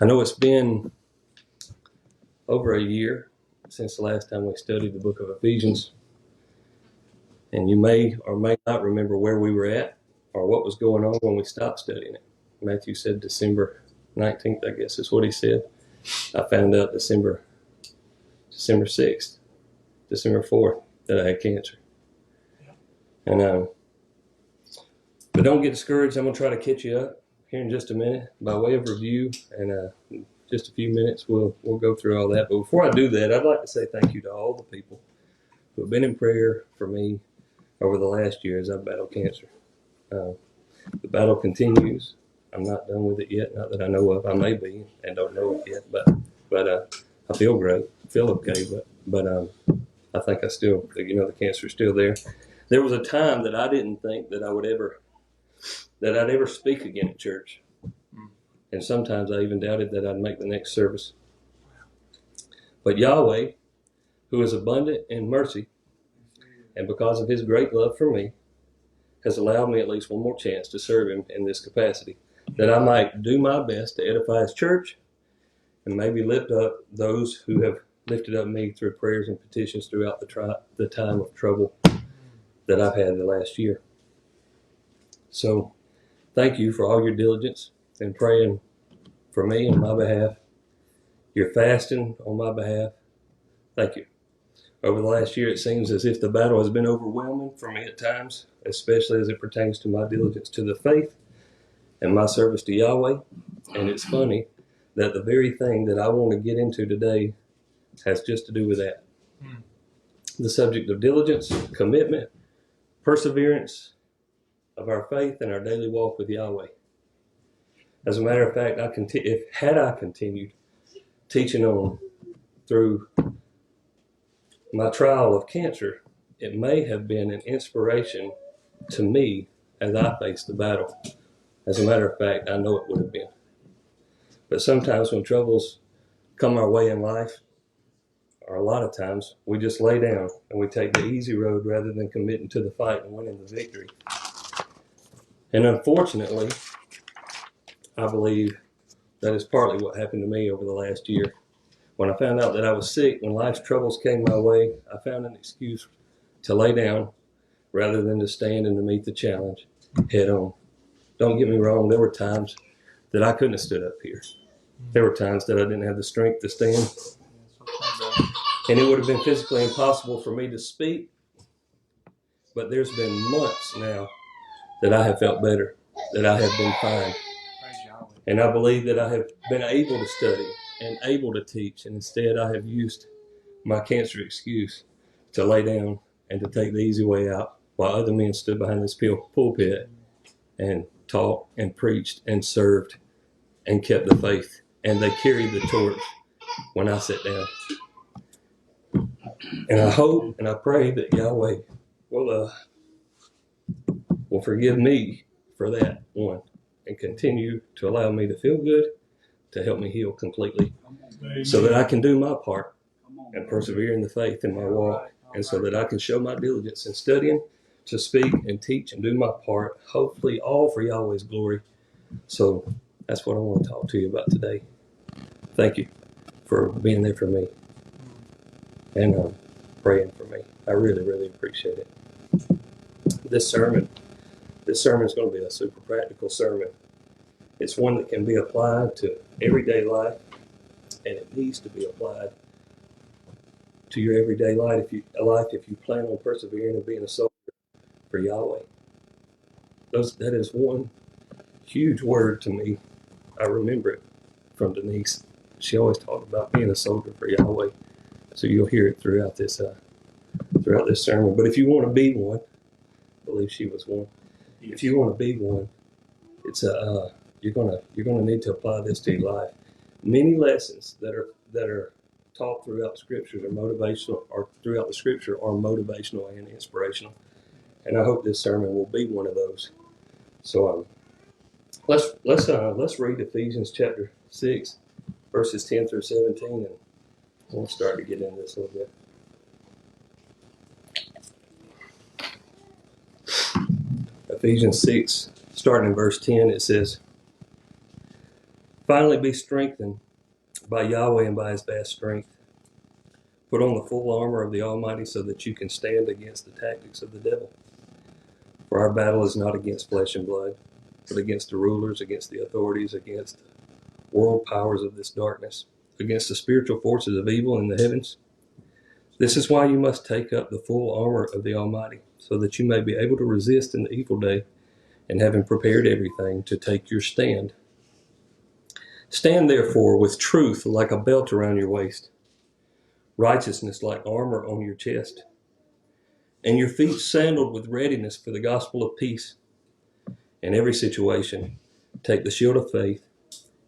I know it's been over a year since the last time we studied the book of Ephesians, and you may or may not remember where we were at or what was going on when we stopped studying it. Matthew said December 19th, I guess is what he said. I found out December 6th, December 4th that I had cancer. And but don't get discouraged. I'm going to try to catch you up here in just a minute by way of review, and just a few minutes we'll go through all that. But before I do that, I'd like to say thank you to all the people who have been in prayer for me over the last year as I've battled cancer. The battle continues. I'm not done with it yet, not that I know of. I may be and don't know it yet, but I feel great, feel okay, but I think I still, the cancer is still there. There was a time that I didn't think that I'd ever speak again at church. And sometimes I even doubted that I'd make the next service. But Yahweh, who is abundant in mercy, and because of his great love for me, has allowed me at least one more chance to serve him in this capacity, that I might do my best to edify his church and maybe lift up those who have lifted up me through prayers and petitions throughout the time of trouble that I've had the last year. So thank you for all your diligence in praying for me on my behalf. You're fasting on my behalf. Thank you. Over the last year, it seems as if the battle has been overwhelming for me at times, especially as it pertains to my diligence to the faith and my service to Yahweh. And it's funny that the very thing that I want to get into today has just to do with that. The subject of diligence, commitment, perseverance of our faith and our daily walk with Yahweh. As a matter of fact, had I continued teaching on through my trial of cancer, it may have been an inspiration to me as I faced the battle. As a matter of fact, I know it would have been. But sometimes when troubles come our way in life, or a lot of times, we just lay down and we take the easy road rather than committing to the fight and winning the victory. And unfortunately, I believe that is partly what happened to me over the last year. When I found out that I was sick, when life's troubles came my way, I found an excuse to lay down rather than to stand and to meet the challenge head on. Don't get me wrong, there were times that I couldn't have stood up here. There were times that I didn't have the strength to stand. And it would have been physically impossible for me to speak. But there's been months now that I have felt better, that I have been fine. And I believe that I have been able to study and able to teach, and instead I have used my cancer excuse to lay down and to take the easy way out while other men stood behind this pulpit and taught and preached and served and kept the faith, and they carried the torch when I sat down. And I hope and I pray that Yahweh will forgive me for that one and continue to allow me to feel good, to help me heal completely, so that I can do my part and persevere in the faith in my walk, and so that I can show my diligence in studying to speak and teach and do my part, hopefully all for Yahweh's glory. So that's what I want to talk to you about today. Thank you for being there for me and praying for me. I really, really appreciate it. This sermon is going to be a super practical sermon. It's one that can be applied to everyday life, and it needs to be applied to your everyday life if you plan on persevering and being a soldier for Yahweh. That is one huge word to me. I remember it from Denise. She always talked about being a soldier for Yahweh. So you'll hear it throughout this sermon. But if you want to be one, I believe she was one. If you want to be one, it's you're gonna need to apply this to your life. Many lessons that are taught throughout Scripture are motivational, or throughout the Scripture are motivational and inspirational. And I hope this sermon will be one of those. So let's read Ephesians chapter 6, verses 10 through 17, and we'll start to get into this a little bit. Ephesians 6, starting in verse 10, it says, Finally, be strengthened by Yahweh and by his vast strength. Put on the full armor of the Almighty so that you can stand against the tactics of the devil. For our battle is not against flesh and blood, but against the rulers, against the authorities, against the world powers of this darkness, against the spiritual forces of evil in the heavens. This is why you must take up the full armor of the Almighty, so that you may be able to resist in the evil day, and having prepared everything, to take your stand. Stand therefore with truth like a belt around your waist, righteousness like armor on your chest, and your feet sandaled with readiness for the gospel of peace. In every situation, take the shield of faith,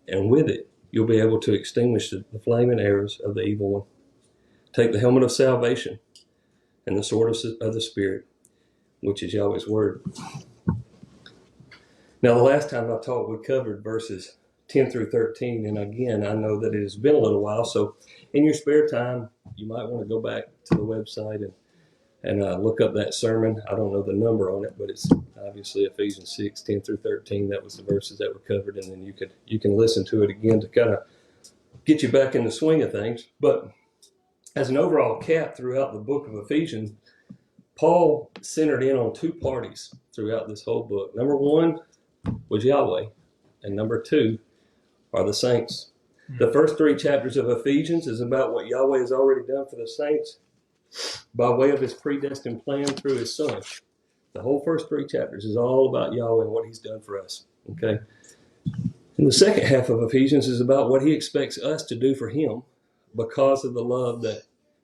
and with it, you'll be able to extinguish the flaming arrows of the evil one. Take the helmet of salvation and the sword of the Spirit, which is Yahweh's word. Now, the last time I taught, we covered verses 10 through 13. And again, I know that it has been a little while. So in your spare time, you might want to go back to the website and look up that sermon. I don't know the number on it, but it's obviously Ephesians 6, 10 through 13. That was the verses that were covered. And then you can listen to it again to kind of get you back in the swing of things. But as an overall cap throughout the book of Ephesians, Paul centered in on two parties throughout this whole book. Number one was Yahweh, and number two are the saints. The first three chapters of Ephesians is about what Yahweh has already done for the saints by way of his predestined plan through his Son. The whole first three chapters is all about Yahweh and what he's done for us. Okay. And the second half of Ephesians is about what he expects us to do for him because of the love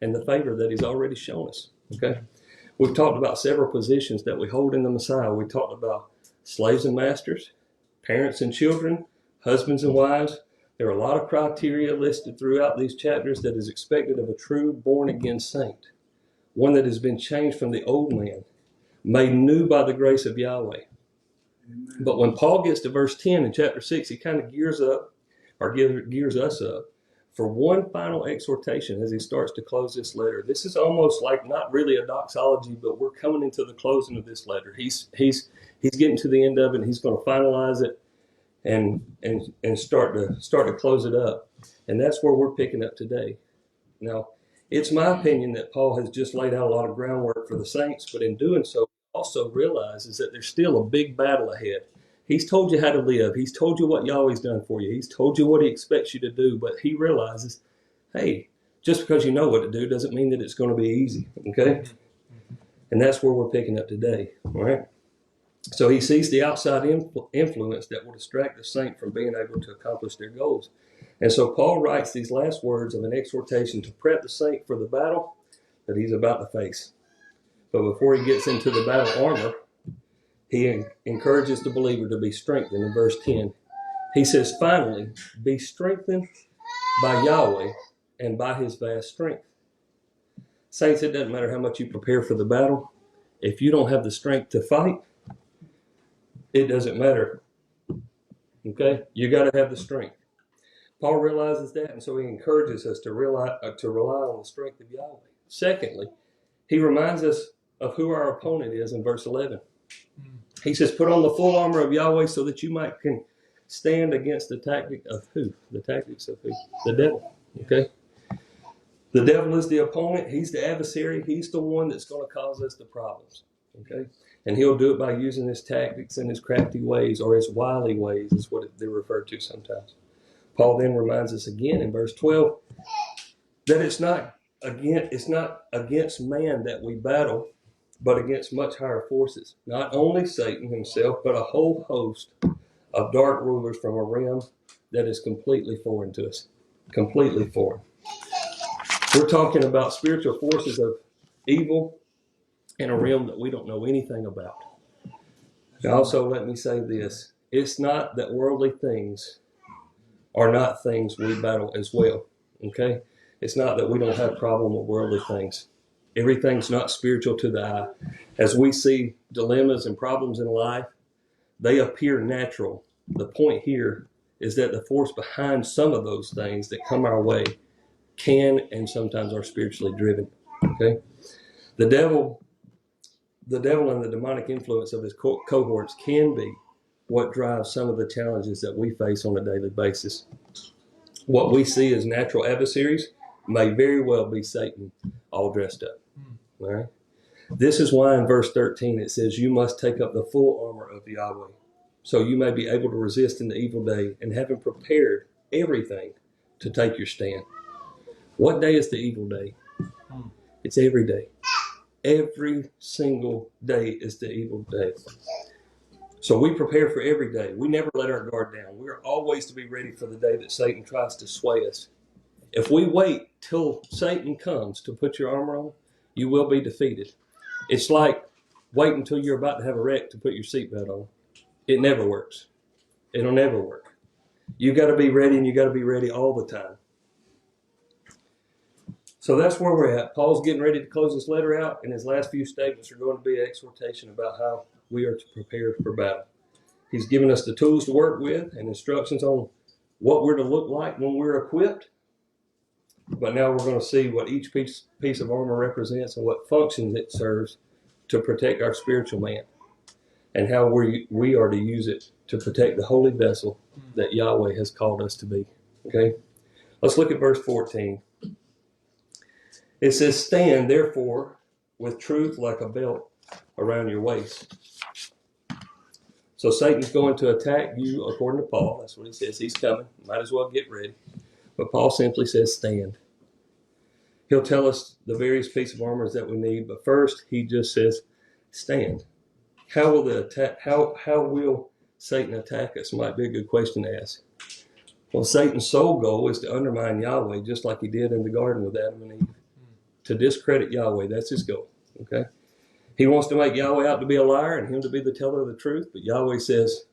and the favor that he's already shown us. Okay. We've talked about several positions that we hold in the Messiah. We talked about slaves and masters, parents and children, husbands and wives. There are a lot of criteria listed throughout these chapters that is expected of a true born-again saint, one that has been changed from the old man, made new by the grace of Yahweh. Amen. But when Paul gets to verse 10 in chapter 6, he kind of gears us up for one final exhortation as he starts to close this letter. This is almost like not really a doxology, but we're coming into the closing of this letter. He's getting to the end of it, and he's going to finalize it and start to close it up. And that's where we're picking up today. Now, it's my opinion that Paul has just laid out a lot of groundwork for the saints, but in doing so, he also realizes that there's still a big battle ahead. He's told you how to live. He's told you what Yahweh's done for you. He's told you what he expects you to do, but he realizes, hey, just because you know what to do doesn't mean that it's going to be easy, okay? And that's where we're picking up today, all right? So he sees the outside influence that will distract the saint from being able to accomplish their goals. And so Paul writes these last words of an exhortation to prep the saint for the battle that he's about to face. But before he gets into the battle armor, he encourages the believer to be strengthened in verse 10. He says, finally, be strengthened by Yahweh and by his vast strength. Saints, it doesn't matter how much you prepare for the battle. If you don't have the strength to fight, it doesn't matter. Okay? You got to have the strength. Paul realizes that, and so he encourages us to rely on the strength of Yahweh. Secondly, he reminds us of who our opponent is in verse 11. He says, put on the full armor of Yahweh so that you can stand against the tactic of who? The tactics of who? The devil. Okay? The devil is the opponent. He's the adversary. He's the one that's going to cause us the problems. Okay? And he'll do it by using his tactics and his crafty ways, or his wily ways is what they're referred to sometimes. Paul then reminds us again in verse 12 that it's not against man that we battle, but against much higher forces. Not only Satan himself, but a whole host of dark rulers from a realm that is completely foreign to us. Completely foreign. We're talking about spiritual forces of evil in a realm that we don't know anything about. Also, let me say this. It's not that worldly things are not things we battle as well. Okay? It's not that we don't have a problem with worldly things. Everything's not spiritual to the eye. As we see dilemmas and problems in life, they appear natural. The point here is that the force behind some of those things that come our way can and sometimes are spiritually driven. Okay? The devil and the demonic influence of his cohorts can be what drives some of the challenges that we face on a daily basis. What we see as natural adversaries may very well be Satan all dressed up. All right? This is why in verse 13 it says, you must take up the full armor of Yahweh, so you may be able to resist in the evil day, and having prepared everything to take your stand. What day is the evil day? It's every day. Every single day is the evil day. So we prepare for every day. We never let our guard down. We're always to be ready for the day that Satan tries to sway us. If we wait till Satan comes to put your armor on, you will be defeated. It's like waiting until you're about to have a wreck to put your seatbelt on. It never works. It'll never work. You got to be ready, and you got to be ready all the time. So that's where we're at. Paul's getting ready to close this letter out, and his last few statements are going to be an exhortation about how we are to prepare for battle. He's given us the tools to work with and instructions on what we're to look like when we're equipped. But now we're going to see what each piece of armor represents and what functions it serves to protect our spiritual man, and how we are to use it to protect the holy vessel that Yahweh has called us to be. Okay? Let's look at verse 14. It says, stand, therefore, with truth like a belt around your waist. So Satan's going to attack you according to Paul. That's what he says. He's coming. Might as well get ready. But Paul simply says, stand. He'll tell us the various pieces of armor that we need, but first he just says, stand. How will Satan attack us? Might be a good question to ask. Well, Satan's sole goal is to undermine Yahweh, just like he did in the garden with Adam and Eve. To discredit Yahweh, that's his goal. Okay? He wants to make Yahweh out to be a liar and him to be the teller of the truth, but Yahweh says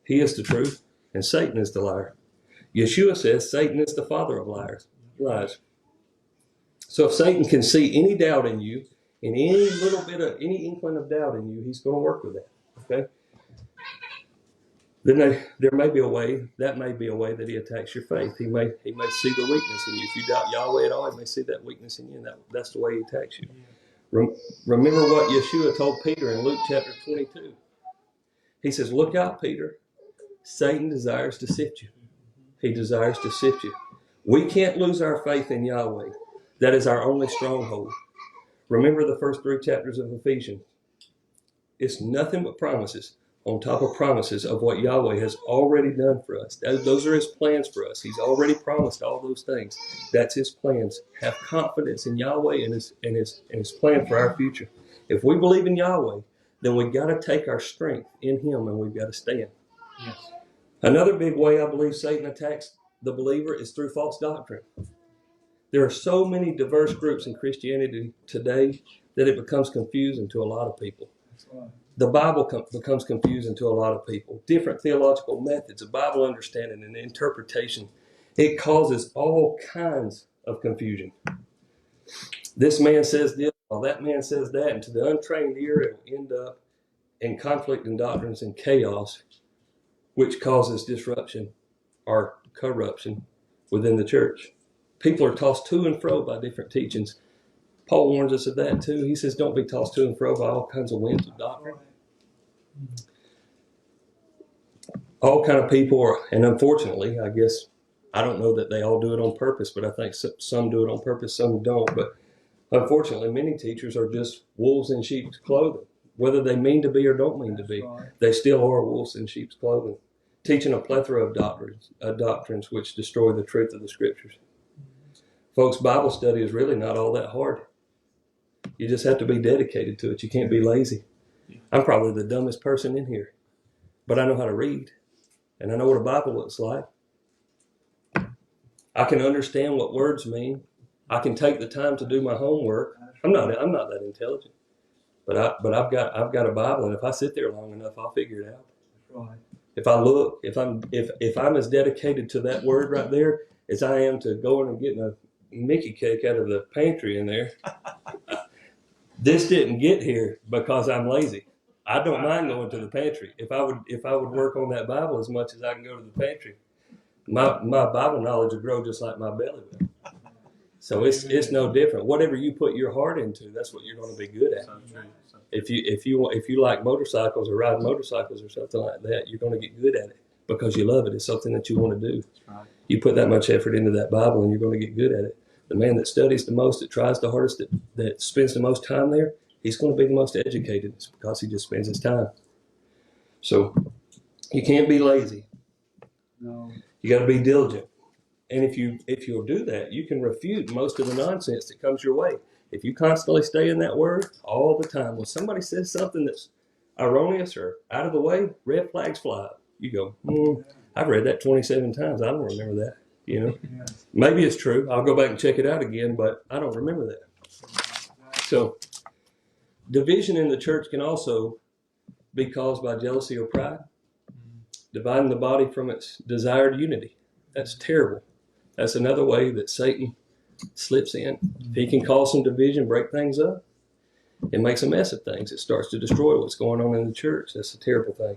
he is the truth and Satan is the liar. Yeshua says Satan is the father of lies. So if Satan can see any doubt in you, and any inkling of doubt in you, he's going to work with that. Okay? Then there may be a way that he attacks your faith. He may see the weakness in you. If you doubt Yahweh at all, he may see that weakness in you, and that's the way he attacks you. Remember what Yeshua told Peter in Luke chapter 22. He says, look out, Peter. Satan desires to sift you. He desires to sift you. We can't lose our faith in Yahweh. That is our only stronghold. Remember the first 3 chapters of Ephesians. It's nothing but promises on top of promises of what Yahweh has already done for us. Those are his plans for us. He's already promised all those things. That's his plans. Have confidence in Yahweh and his plan for our future. If we believe in Yahweh, then we've got to take our strength in him and we've got to stand. Yes. Another big way I believe Satan attacks the believer is through false doctrine. There are so many diverse groups in Christianity today that it becomes confusing to a lot of people. That's right. The Bible becomes confusing to a lot of people. Different theological methods of Bible understanding and interpretation. It causes all kinds of confusion. This man says this, while that man says that, and to the untrained ear it will end up in conflict in doctrines and chaos, which causes disruption or corruption within the church. People are tossed to and fro by different teachings. Paul warns us of that too. He says, don't be tossed to and fro by all kinds of winds of doctrine. All kind of people are, and unfortunately, I guess, I don't know that they all do it on purpose, but I think some do it on purpose, some don't. But unfortunately, many teachers are just wolves in sheep's clothing. Whether they mean to be or don't mean to be, they still are wolves in sheep's clothing, teaching a plethora of doctrines which destroy the truth of the scriptures. Folks, Bible study is really not all that hard. You just have to be dedicated to it. You can't be lazy. I'm probably the dumbest person in here, but I know how to read, and I know what a Bible looks like. I can understand what words mean. I can take the time to do my homework. I'm not that intelligent, but I've got a Bible, and if I sit there long enough, I'll figure it out. Right. If I look, if I'm as dedicated to that word right there as I am to going and getting a Mickey cake out of the pantry in there, this didn't get here because I'm lazy. I don't mind going to the pantry. If I would work on that Bible as much as I can go to the pantry, my Bible knowledge would grow just like my belly will. So it's no different. Whatever you put your heart into, that's what you're going to be good at. If you like motorcycles or ride motorcycles or something like that, you're going to get good at it because you love it. It's something that you want to do. You put that much effort into that Bible, and you're going to get good at it. The man that studies the most, that tries the hardest, that spends the most time there, he's going to be the most educated. It's because he just spends his time. So you can't be lazy. No. You got to be diligent. And if you'll do that, you can refute most of the nonsense that comes your way. If you constantly stay in that word all the time, when somebody says something that's erroneous or out of the way, red flags fly up. You go, I've read that 27 times. I don't remember that. You know, maybe it's true. I'll go back and check it out again, but I don't remember that. So division in the church can also be caused by jealousy or pride, dividing the body from its desired unity. That's terrible. That's another way that Satan slips in. If he can cause some division, break things up, it makes a mess of things. It starts to destroy what's going on in the church. That's a terrible thing.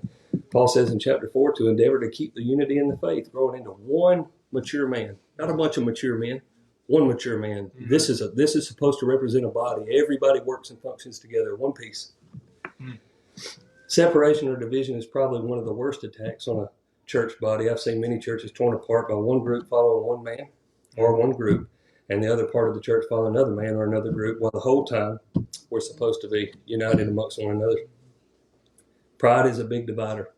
Paul says in chapter 4 to endeavor to keep the unity in the faith, growing into one mature man. Not a bunch of mature men, one mature man. Mm-hmm. This is supposed to represent a body. Everybody works and functions together, one piece. Mm-hmm. Separation or division is probably one of the worst attacks on a church body. I've seen many churches torn apart by one group following one man or one group, and the other part of the church following another man or another group, while the whole time we're supposed to be united amongst one another. Pride is a big divider.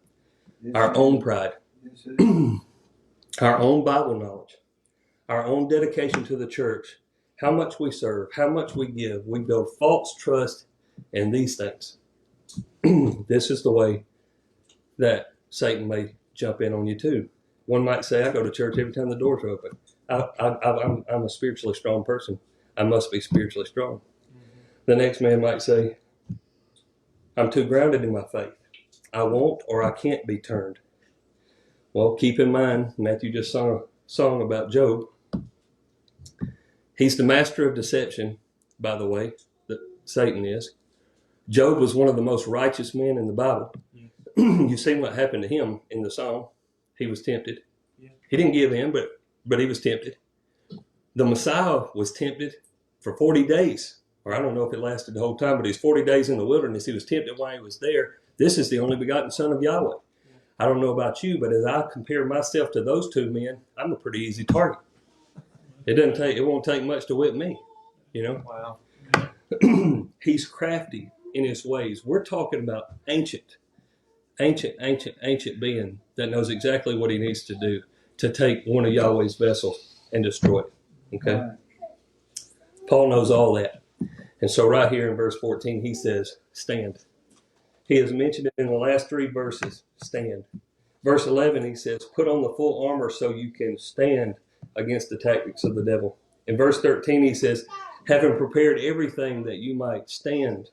Our own pride, our own Bible knowledge, our own dedication to the church, how much we serve, how much we give. We build false trust in these things. This is the way that Satan may jump in on you too. One might say, I go to church every time the doors are open. I'm a spiritually strong person. I must be spiritually strong. Mm-hmm. The next man might say, I'm too grounded in my faith. I won't or I can't be turned. Well, keep in mind, Matthew just sung a song about Job. He's the master of deception, by the way, that Satan is. Job was one of the most righteous men in the Bible. You see what happened to him in the song. He was tempted. He didn't give in, but he was tempted. The Messiah was tempted for 40 days. Or I don't know if it lasted the whole time, but he's 40 days in the wilderness. He was tempted while he was there. This is the only begotten Son of Yahweh. I don't know about you, but as I compare myself to those two men, I'm a pretty easy target. It won't take much to whip me, you know. Wow. He's crafty in his ways. We're talking about ancient being that knows exactly what he needs to do to take one of Yahweh's vessels and destroy it. Okay? Right. Paul knows all that. And so right here in verse 14, he says, stand. He has mentioned it in the last 3 verses, stand. Verse 11, he says, put on the full armor so you can stand against the tactics of the devil. In verse 13, he says, having prepared everything that you might stand.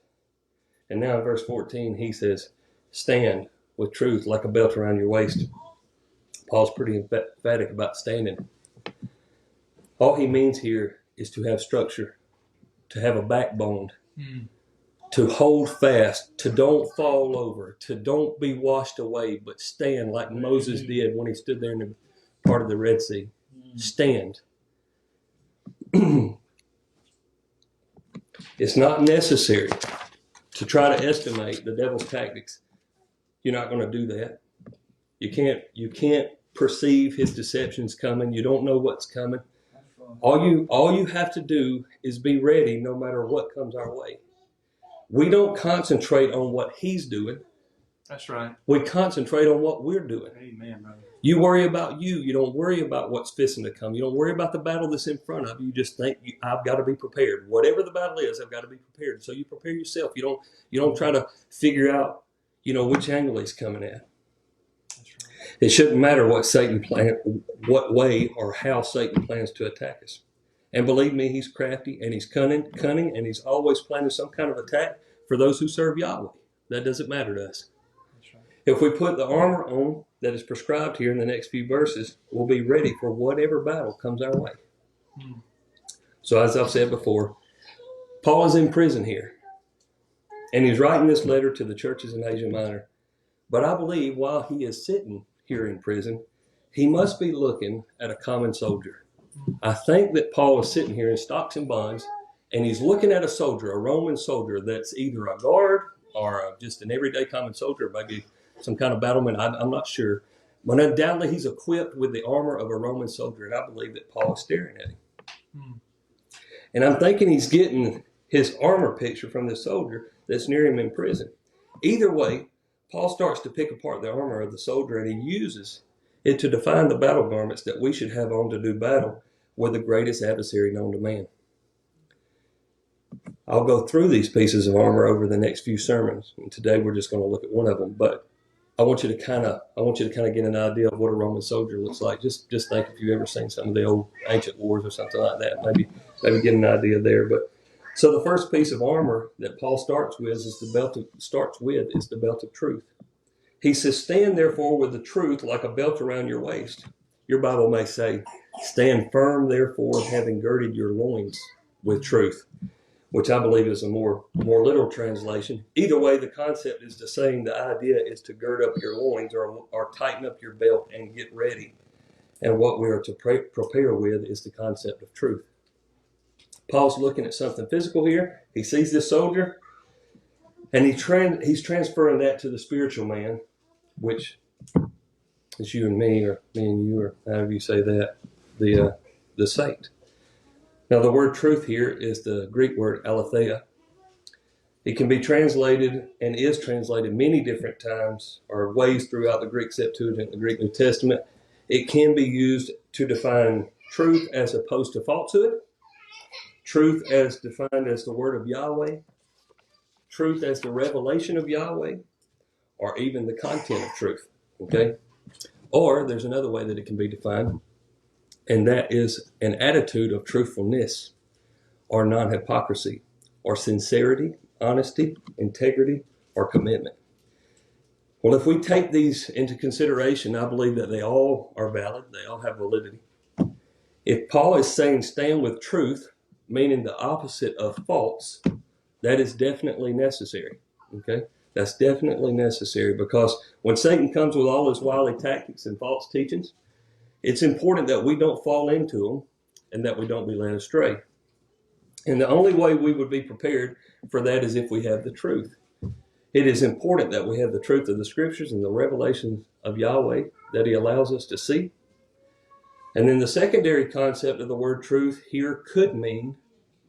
And now in verse 14, he says, stand with truth like a belt around your waist. Paul's pretty emphatic about standing. All he means here is to have structure, to have a backbone, to hold fast, to don't fall over, to don't be washed away, but stand like Moses did when he stood there in the part of the Red Sea. Stand. It's not necessary to try to estimate the devil's tactics. You're not going to do that. You can't perceive his deceptions coming. You don't know what's coming. All you have to do is be ready no matter what comes our way. We don't concentrate on what he's doing. That's right. We concentrate on what we're doing. Amen, brother. You worry about you. You don't worry about what's fixing to come. You don't worry about the battle that's in front of you. You just think, I've got to be prepared. Whatever the battle is, I've got to be prepared. So you prepare yourself. You don't try to figure out, which angle he's coming at. That's right. It shouldn't matter what way or how Satan plans to attack us. And believe me, he's crafty and he's cunning, and he's always planning some kind of attack for those who serve Yahweh. That doesn't matter to us. That's right. If we put the armor on that is prescribed here in the next few verses, we'll be ready for whatever battle comes our way. So as I've said before, Paul is in prison here. And he's writing this letter to the churches in Asia Minor. But I believe while he is sitting here in prison, he must be looking at a common soldier. I think that Paul is sitting here in stocks and bonds, and he's looking at a soldier, a Roman soldier that's either a guard or just an everyday common soldier, maybe some kind of battleman. I'm not sure. But undoubtedly, he's equipped with the armor of a Roman soldier, and I believe that Paul is staring at him. And I'm thinking he's getting his armor picture from the soldier that's near him in prison. Either way, Paul starts to pick apart the armor of the soldier, and he uses it to define the battle garments that we should have on to do battle with the greatest adversary known to man. I'll go through these pieces of armor over the next few sermons, and today we're just going to look at one of them. But I want you to kind of get an idea of what a Roman soldier looks like. Just think if you've ever seen some of the old ancient wars or something like that, maybe get an idea there. But so the first piece of armor that Paul starts with is the belt of truth. He says, "Stand therefore with the truth like a belt around your waist." Your Bible may say, "Stand firm therefore, having girded your loins with truth," which I believe is a more literal translation. Either way, the concept is the same. The idea is to gird up your loins or tighten up your belt and get ready. And what we are to prepare with is the concept of truth. Paul's looking at something physical here. He sees this soldier, and he's transferring that to the spiritual man, which is you and me, or me and you, or however you say that, the saint. Now, the word truth here is the Greek word aletheia. It can be translated and is translated many different times or ways throughout the Greek Septuagint, the Greek New Testament. It can be used to define truth as opposed to falsehood, truth as defined as the word of Yahweh, truth as the revelation of Yahweh, or even the content of truth, okay? Or there's another way that it can be defined, and that is an attitude of truthfulness or non-hypocrisy or sincerity, honesty, integrity, or commitment. Well, if we take these into consideration, I believe that they all are valid. They all have validity. If Paul is saying stand with truth, meaning the opposite of false, that is definitely necessary, okay? That's definitely necessary, because when Satan comes with all his wily tactics and false teachings, it's important that we don't fall into them and that we don't be led astray. And the only way we would be prepared for that is if we have the truth. It is important that we have the truth of the scriptures and the revelation of Yahweh that he allows us to see. And then the secondary concept of the word truth here could mean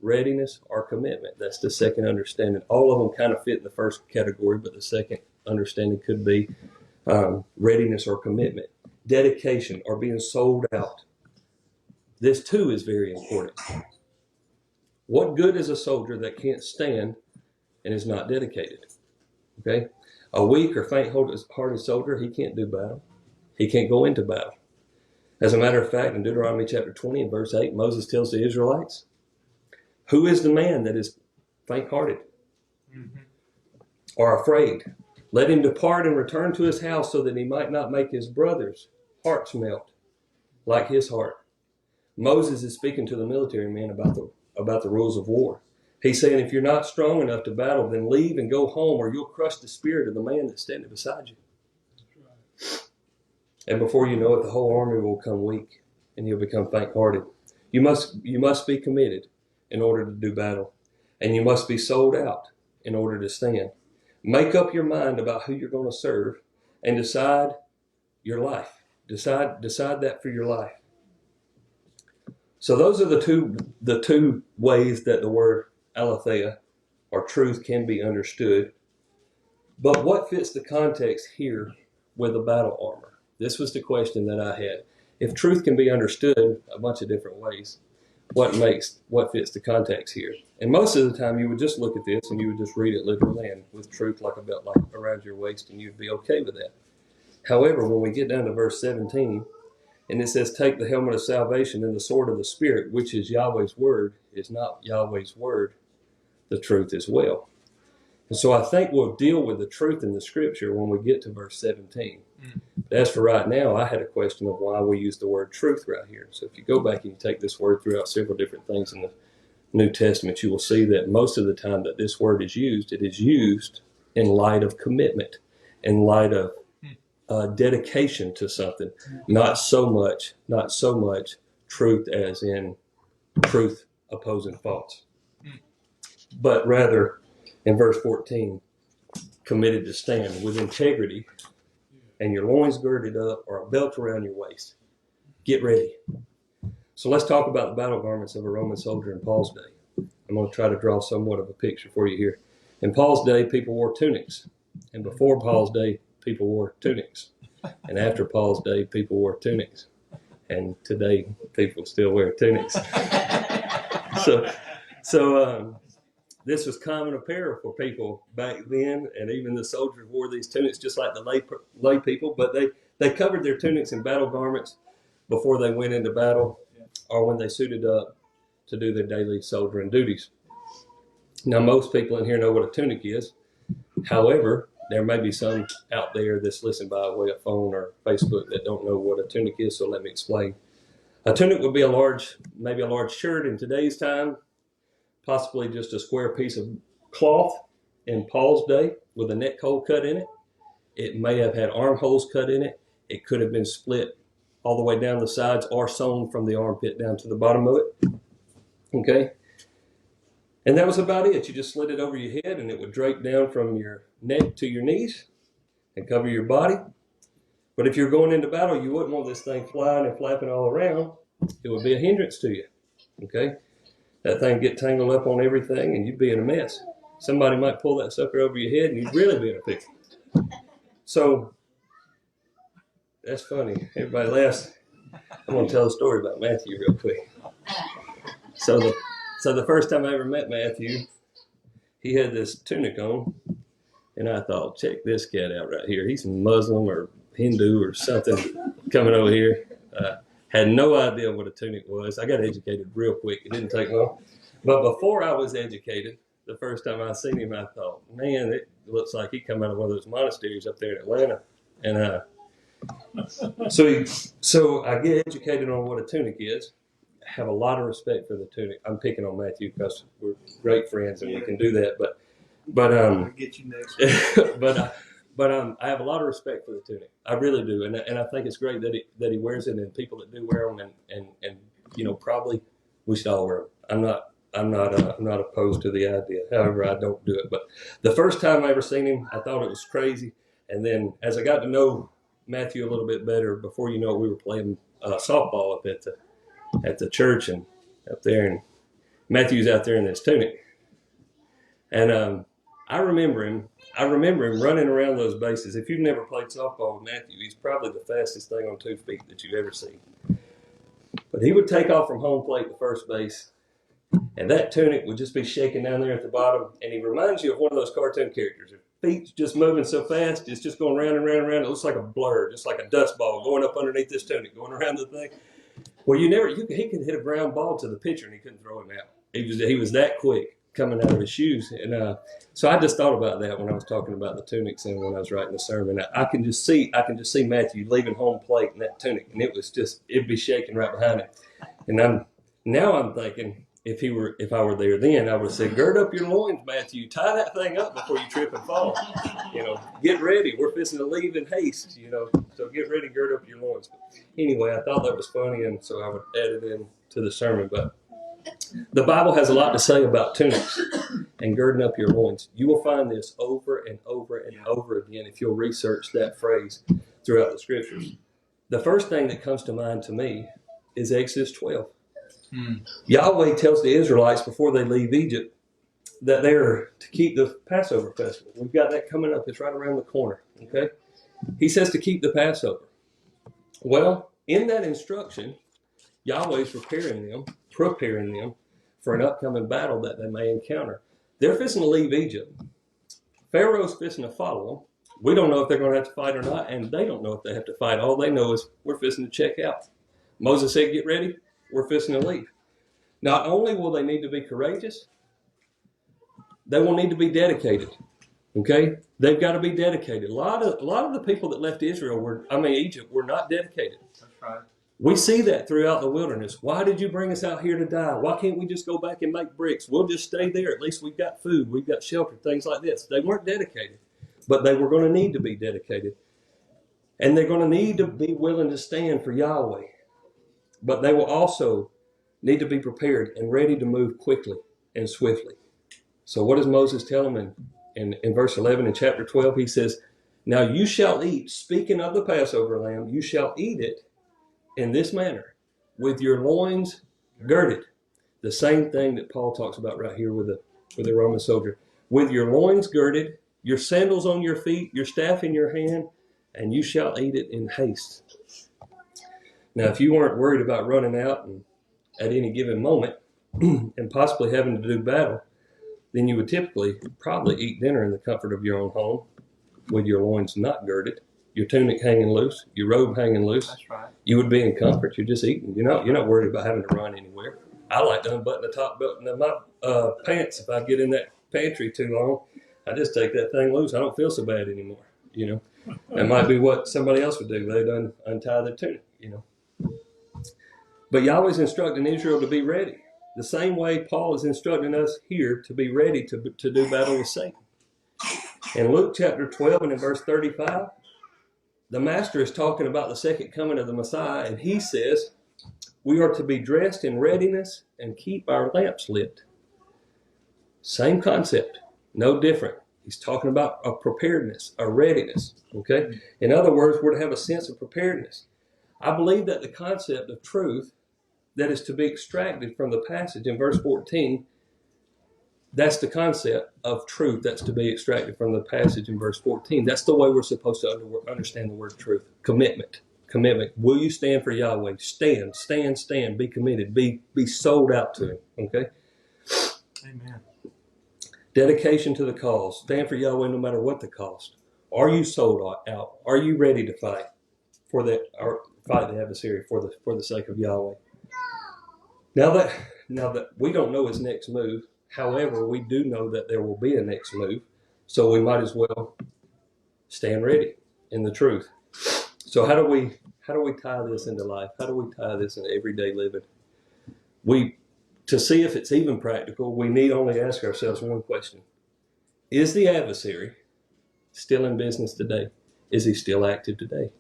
readiness or commitment. That's the second understanding. All of them kind of fit in the first category, but the second understanding could be readiness or commitment. Dedication or being sold out. This too is very important. What good is a soldier that can't stand and is not dedicated? Okay? A weak or faint-hearted soldier, he can't do battle. He can't go into battle. As a matter of fact, in Deuteronomy chapter 20 and verse 8, Moses tells the Israelites, "Who is the man that is faint-hearted or afraid? Let him depart and return to his house so that he might not make his brothers' hearts melt like his heart." Moses is speaking to the military man about the rules of war. He's saying, if you're not strong enough to battle, then leave and go home, or you'll crush the spirit of the man that's standing beside you. And before you know it, the whole army will become weak and you'll become faint-hearted. You must be committed in order to do battle, and you must be sold out in order to stand. Make up your mind about who you're going to serve and decide your life. Decide that for your life. So those are the two ways that the word aletheia or truth can be understood. But what fits the context here with the battle armor? This was the question that I had. If truth can be understood a bunch of different ways, what fits the context here? And most of the time you would just look at this and you would just read it literally, and with truth like a belt like around your waist, and you'd be okay with that. However, when we get down to verse 17, and it says, "Take the helmet of salvation and the sword of the Spirit," which is Yahweh's word, is not Yahweh's word, the truth as well. And so I think we'll deal with the truth in the scripture when we get to verse 17. But as for right now, I had a question of why we use the word truth right here. So if you go back and you take this word throughout several different things in the New Testament, you will see that most of the time that this word is used, it is used in light of commitment, in light of dedication to something, not so much truth as in truth opposing false, but rather in verse 14, committed to stand with integrity and your loins girded up or a belt around your waist. Get ready. So let's talk about the battle garments of a Roman soldier in Paul's day. I'm going to try to draw somewhat of a picture for you here. In Paul's day, people wore tunics. And before Paul's day, people wore tunics. And after Paul's day, people wore tunics. And today, people still wear tunics. So this was common apparel for people back then. And even the soldiers wore these tunics just like the lay people. But they covered their tunics in battle garments before they went into battle or when they suited up to do their daily soldiering duties. Now, most people in here know what a tunic is. However, there may be some out there that's listening by way of phone or Facebook that don't know what a tunic is, so let me explain. A tunic would be maybe a large shirt in today's time, possibly just a square piece of cloth in Paul's day with a neck hole cut in it. It may have had armholes cut in it. It could have been split all the way down the sides or sewn from the armpit down to the bottom of it. Okay? And that was about it. You just slid it over your head and it would drape down from your neck to your knees and cover your body. But if you're going into battle, you wouldn't want this thing flying and flapping all around. It would be a hindrance to you. Okay? That thing get tangled up on everything and you'd be in a mess. Somebody might pull that sucker over your head and you'd really be in a pickle. So, that's funny. Everybody laughs. I'm going to tell a story about Matthew real quick. So the first time I ever met Matthew, he had this tunic on, and I thought, check this cat out right here. He's Muslim or Hindu or something coming over here. Had no idea what a tunic was. I got educated real quick. It didn't take long. But before I was educated, the first time I seen him, I thought, man, it looks like he come out of one of those monasteries up there in Atlanta. And so I get educated on what a tunic is. Have a lot of respect for the tunic. I'm picking on Matthew because we're great friends and we can do that. But I'll get you next but I have a lot of respect for the tunic. I really do, and I think it's great that he wears it, and people that do wear them, and probably we should all wear them. I'm not opposed to the idea. However, I don't do it. But the first time I ever seen him, I thought it was crazy, and then as I got to know Matthew a little bit better, before you know it, we were playing softball up at the church and up there, and Matthew's out there in this tunic, and I remember him running around those bases. If you've never played softball with Matthew, he's probably the fastest thing on 2 feet that you've ever seen. But he would take off from home plate to first base, and that tunic would just be shaking down there at the bottom, and he reminds you of one of those cartoon characters. His feet's just moving so fast, it's just going round and round and round. It looks like a blur, just like a dust ball going up underneath this tunic, going around the thing. Well, he could hit a ground ball to the pitcher and he couldn't throw him out. He was that quick coming out of his shoes. And so I just thought about that when I was talking about the tunics and when I was writing the sermon. I can just see Matthew leaving home plate in that tunic, and it'd be shaking right behind him. And I'm thinking, if I were there then, I would have said, gird up your loins, Matthew, tie that thing up before you trip and fall. Get ready. We're fixing to leave in haste, so get ready, gird up your loins. But anyway, I thought that was funny, and so I would add it in to the sermon. But the Bible has a lot to say about tunics and girding up your loins. You will find this over and over and over again if you'll research that phrase throughout the scriptures. The first thing that comes to mind to me is Exodus 12. Yahweh tells the Israelites before they leave Egypt that they're to keep the Passover festival. We've got that coming up. It's right around the corner. Okay? He says to keep the Passover. Well, in that instruction, Yahweh's preparing them for an upcoming battle that they may encounter. They're fixing to leave Egypt. Pharaoh's fixing to follow them. We don't know if they're going to have to fight or not, and they don't know if they have to fight. All they know is we're fixing to check out. Moses said, get ready. We're fixing to leave. Not only will they need to be courageous, they will need to be dedicated. Okay? They've got to be dedicated. A lot of the people that left Egypt were not dedicated. That's right. We see that throughout the wilderness. Why did you bring us out here to die? Why can't we just go back and make bricks? We'll just stay there. At least we've got food. We've got shelter, things like this. They weren't dedicated, but they were going to need to be dedicated. And they're going to need to be willing to stand for Yahweh. but they will also need to be prepared and ready to move quickly and swiftly. So what does Moses tell them in verse 11 in chapter 12? He says, now you shall eat, speaking of the Passover lamb, you shall eat it in this manner, with your loins girded. The same thing that Paul talks about right here with the Roman soldier. With your loins girded, your sandals on your feet, your staff in your hand, and you shall eat it in haste. Now, if you weren't worried about running out at any given moment and possibly having to do battle, then you would typically probably eat dinner in the comfort of your own home with your loins not girded, your tunic hanging loose, your robe hanging loose. That's right. You would be in comfort. You're just eating. You're not worried about having to run anywhere. I like to unbutton the top button of my pants if I get in that pantry too long. I just take that thing loose. I don't feel so bad anymore. That might be what somebody else would do. They'd untie their tunic. But Yahweh's instructing Israel to be ready. The same way Paul is instructing us here to be ready to do battle with Satan. In Luke chapter 12 and in verse 35, the Master is talking about the second coming of the Messiah, and he says, we are to be dressed in readiness and keep our lamps lit. Same concept, no different. He's talking about a preparedness, a readiness. Okay? In other words, we're to have a sense of preparedness. I believe that the concept of truth that is to be extracted from the passage in verse 14, that's the concept of truth that's to be extracted from the passage in verse 14. That's the way we're supposed to understand the word truth. Commitment. Will you stand for Yahweh? Stand. Be committed. Be sold out to him. Okay? Amen. Dedication to the cause. Stand for Yahweh no matter what the cost. Are you sold out? Are you ready to fight for that, or fight the adversary for the sake of Yahweh? Now that we don't know his next move, however, we do know that there will be a next move, so we might as well stand ready in the truth. So how do we tie this into life? How do we tie this into everyday living? To see if it's even practical, we need only ask ourselves one question. Is the adversary still in business today? Is he still active today?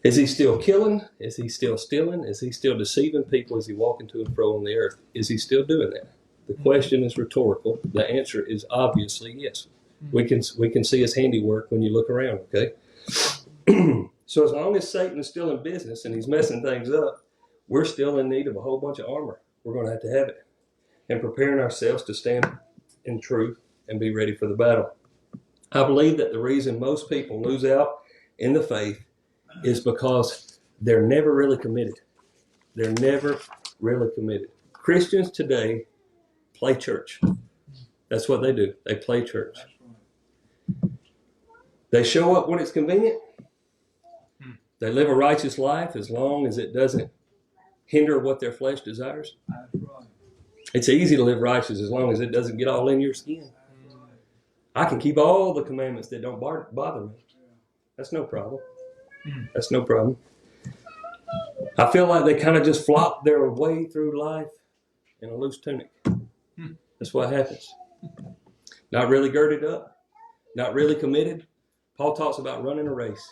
Is he still killing? Is he still stealing? Is he still deceiving people? Is he walking to and fro on the earth? Is he still doing that? The question is rhetorical. The answer is obviously yes. We can see his handiwork when you look around, okay? So as long as Satan is still in business and he's messing things up, we're still in need of a whole bunch of armor. We're going to have it. And preparing ourselves to stand in truth and be ready for the battle. I believe that the reason most people lose out in the faith is because they're never really committed. They're never really committed. Christians today play church. That's what they do. They play church. They show up when it's convenient. They live a righteous life as long as it doesn't hinder what their flesh desires. It's easy to live righteous as long as it doesn't get all in your skin. I can keep all the commandments that don't bother me. That's no problem. That's no problem. I feel like they kind of just flop their way through life in a loose tunic. That's what happens. Not really girded up, not really committed. Paul talks about running a race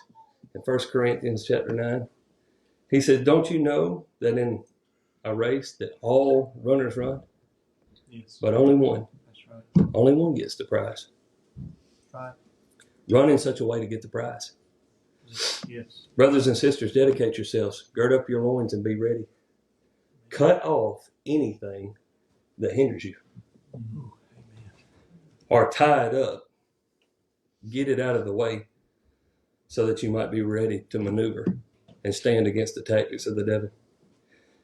in 1 Corinthians chapter 9. He says, don't you know that in a race that all runners run? Yes. But only one. That's right. Only one gets the prize. Right. Run in such a way to get the prize. Yes. Brothers and sisters, dedicate yourselves. Gird up your loins and be ready. Cut off anything that hinders you. Amen. Or tie it up. Get it out of the way so that you might be ready to maneuver and stand against the tactics of the devil.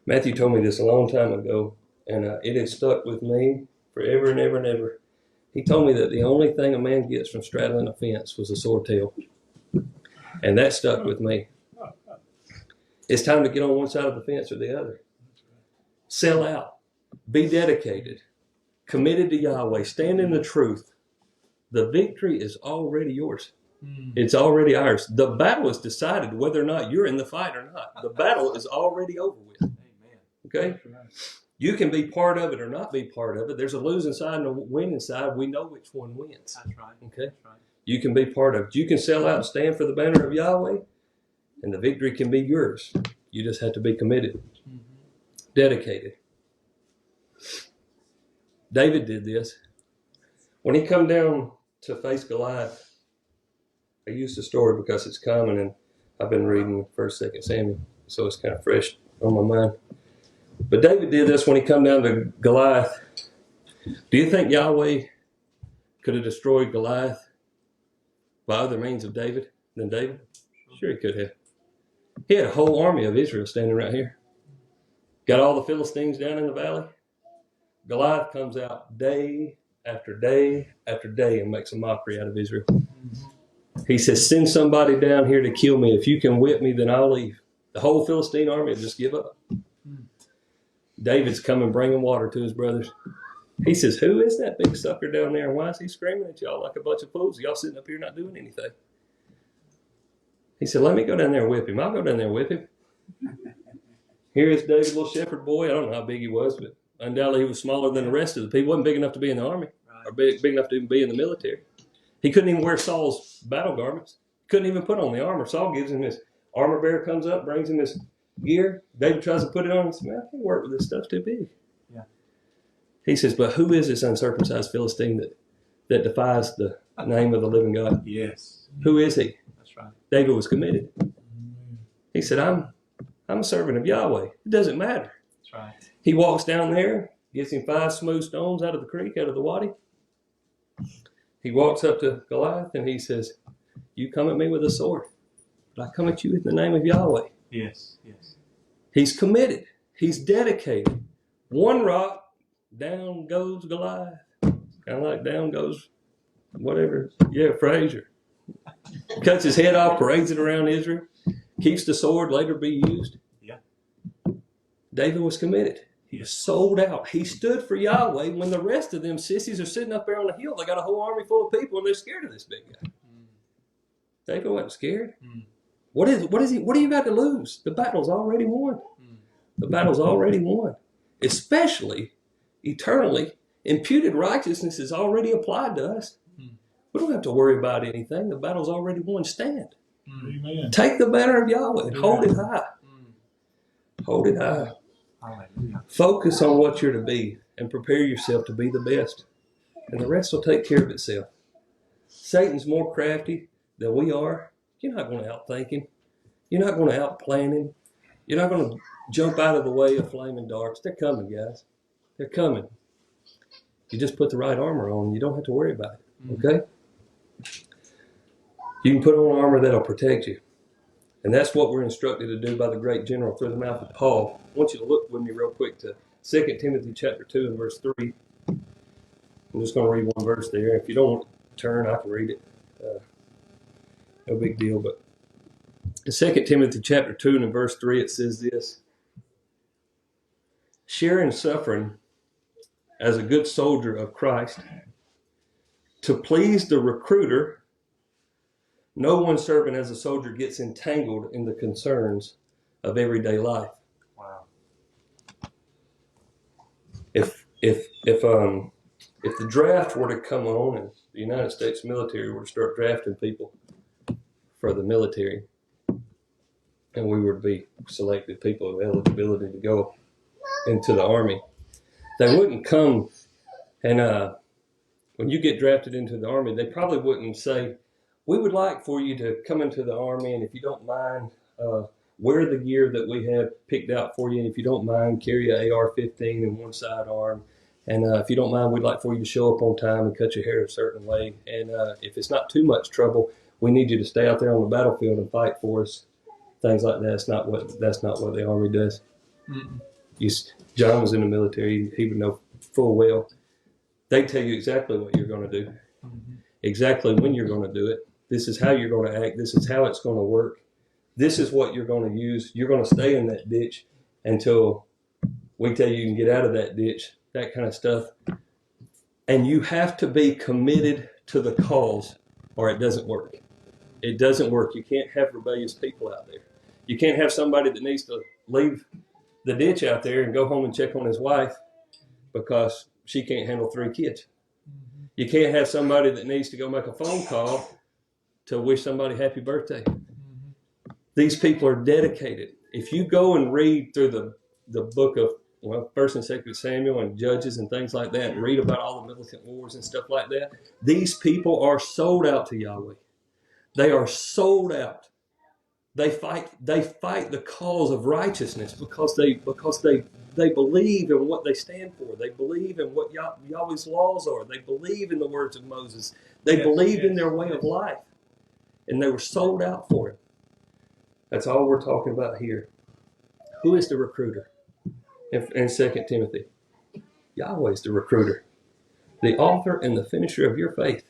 Matthew told me this a long time ago, and it has stuck with me forever and ever and ever. He told me that the only thing a man gets from straddling a fence was a sore tail. And that stuck with me. It's time to get on one side of the fence or the other. Sell out. Be dedicated. Committed to Yahweh. Stand in the truth. The victory is already yours. It's already ours. The battle is decided whether or not you're in the fight or not. The battle is already over with. Okay? You can be part of it or not be part of it. There's a losing side and a winning side. We know which one wins. That's right. Okay? That's right. You can be part of it. You can sell out and stand for the banner of Yahweh, And the victory can be yours. You just have to be committed, dedicated. David did this. When he come down to face Goliath, I use the story because it's common, and I've been reading 1st, 2nd Samuel, so it's kind of fresh on my mind. But David did this when he come down to Goliath. Do you think Yahweh could have destroyed Goliath by other means than David? Sure he could have. He had a whole army of Israel standing right here. Got all the Philistines down in the valley. Goliath comes out day after day after day and makes a mockery out of Israel. He says, send somebody down here to kill me. If you can whip me, then I'll leave. The whole Philistine army will just give up. David's coming bringing water to his brothers. He says, who is that big sucker down there, and why is he screaming at y'all like a bunch of fools? Y'all sitting up here not doing anything. He said, let me go down there and whip him. I'll go down there and whip him. Here is David, little shepherd boy. I don't know how big he was, but undoubtedly he was smaller than the rest of the people. He wasn't big enough to be in the army, or big enough to even be in the military. He couldn't even wear Saul's battle garments. Couldn't even put on the armor. Saul gives him his armor bearer, comes up, brings him his gear. David tries to put it on and says, man, I can't work with this stuff, too big. Yeah. He says, but who is this uncircumcised Philistine that defies the name of the living God? Yes. Who is he? That's right. David was committed. He said, I'm a servant of Yahweh. It doesn't matter. That's right. He walks down there, gets him 5 smooth stones out of the creek, out of the wadi. He walks up to Goliath and he says, you come at me with a sword, but I come at you in the name of Yahweh. Yes, yes. He's committed. He's dedicated. One rock, down goes Goliath. Kind of like down goes whatever. Yeah, Frazier. Cuts his head off, parades it around Israel. Keeps the sword, later be used. Yeah. David was committed. He was sold out. He stood for Yahweh when the rest of them sissies are sitting up there on the hill. They got a whole army full of people and they're scared of this big guy. David wasn't scared. What do you got to lose? The battle's already won. The battle's already won. Especially eternally, imputed righteousness is already applied to us. We don't have to worry about anything. The battle's already won. Stand. Amen. Take the banner of Yahweh and hold it high. Hold it high. Hallelujah. Focus on what you're to be and prepare yourself to be the best. And the rest will take care of itself. Satan's more crafty than we are. You're not going to outthink him. You're not going to outplan him. You're not going to jump out of the way of flaming darts. They're coming, guys. They're coming. You just put the right armor on. You don't have to worry about it. Okay? You can put on armor that'll protect you. And that's what we're instructed to do by the great general through the mouth of Paul. I want you to look with me real quick to 2 Timothy chapter 2 and verse 3. I'm just going to read one verse there. If you don't want to turn, I can read it. No big deal. But in 2 Timothy chapter 2 and verse 3, it says this. Share in suffering as a good soldier of Christ, to please the recruiter. No one serving as a soldier gets entangled in the concerns of everyday life. Wow. If the draft were to come on and the United States military were to start drafting people for the military, and we were to be selected people of eligibility to go into the Army, they wouldn't come and when you get drafted into the Army, they probably wouldn't say, we would like for you to come into the Army, and if you don't mind, wear the gear that we have picked out for you, and if you don't mind, carry an AR-15 in one sidearm, and if you don't mind, we'd like for you to show up on time and cut your hair a certain way, and if it's not too much trouble, we need you to stay out there on the battlefield and fight for us. Things like that. That's not what the Army does. John was in the military. He would know full well. They tell you exactly what you're going to do, exactly when you're going to do it. This is how you're going to act. This is how it's going to work. This is what you're going to use. You're going to stay in that ditch until we tell you can get out of that ditch, that kind of stuff. And you have to be committed to the cause or it doesn't work. It doesn't work. You can't have rebellious people out there. You can't have somebody that needs to leave the ditch out there and go home and check on his wife because she can't handle 3 kids. You can't have somebody that needs to go make a phone call to wish somebody happy birthday. These people are dedicated. If you go and read through the book of, well, 1st and 2nd Samuel and Judges and things like that, and read about all the militant wars and stuff like that, these people are sold out to Yahweh. They are sold out. They fight the cause of righteousness because they believe in what they stand for. They believe in what Yahweh's laws are. They believe in the words of Moses. They believe in their way of life. And they were sold out for it. That's all we're talking about here. Who is the recruiter? In 2 Timothy, Yahweh's the recruiter, the author and the finisher of your faith.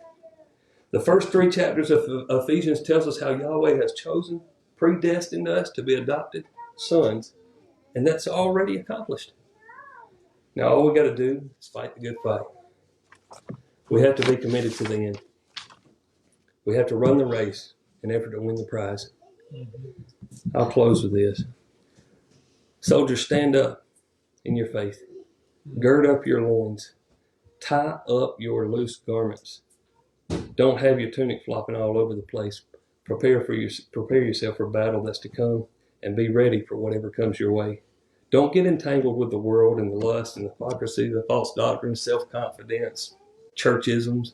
The first 3 chapters of Ephesians tells us how Yahweh has chosen, predestined us to be adopted sons, and that's already accomplished. Now all we got to do is fight the good fight. We have to be committed to the end. We have to run the race in effort to win the prize. I'll close with this. Soldiers, stand up in your faith. Gird up your loins. Tie up your loose garments. Don't have your tunic flopping all over the place. Prepare yourself for battle that's to come, and be ready for whatever comes your way. Don't get entangled with the world and the lust and the hypocrisy, the false doctrine, self-confidence, churchisms,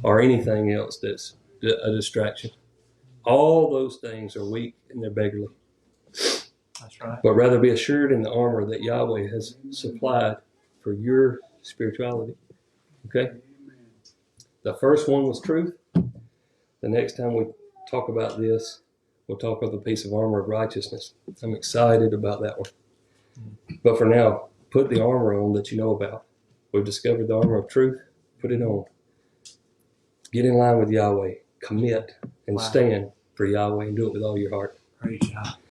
or anything else that's a distraction. All those things are weak and they're beggarly. That's right. But rather be assured in the armor that Yahweh has supplied for your spirituality. Okay? The first one was truth. The next time we talk about this, we'll talk about the piece of armor of righteousness. I'm excited about that one. But for now, put the armor on that you know about. We've discovered the armor of truth. Put it on. Get in line with Yahweh. Commit and stand for Yahweh and do it with all your heart. Praise God.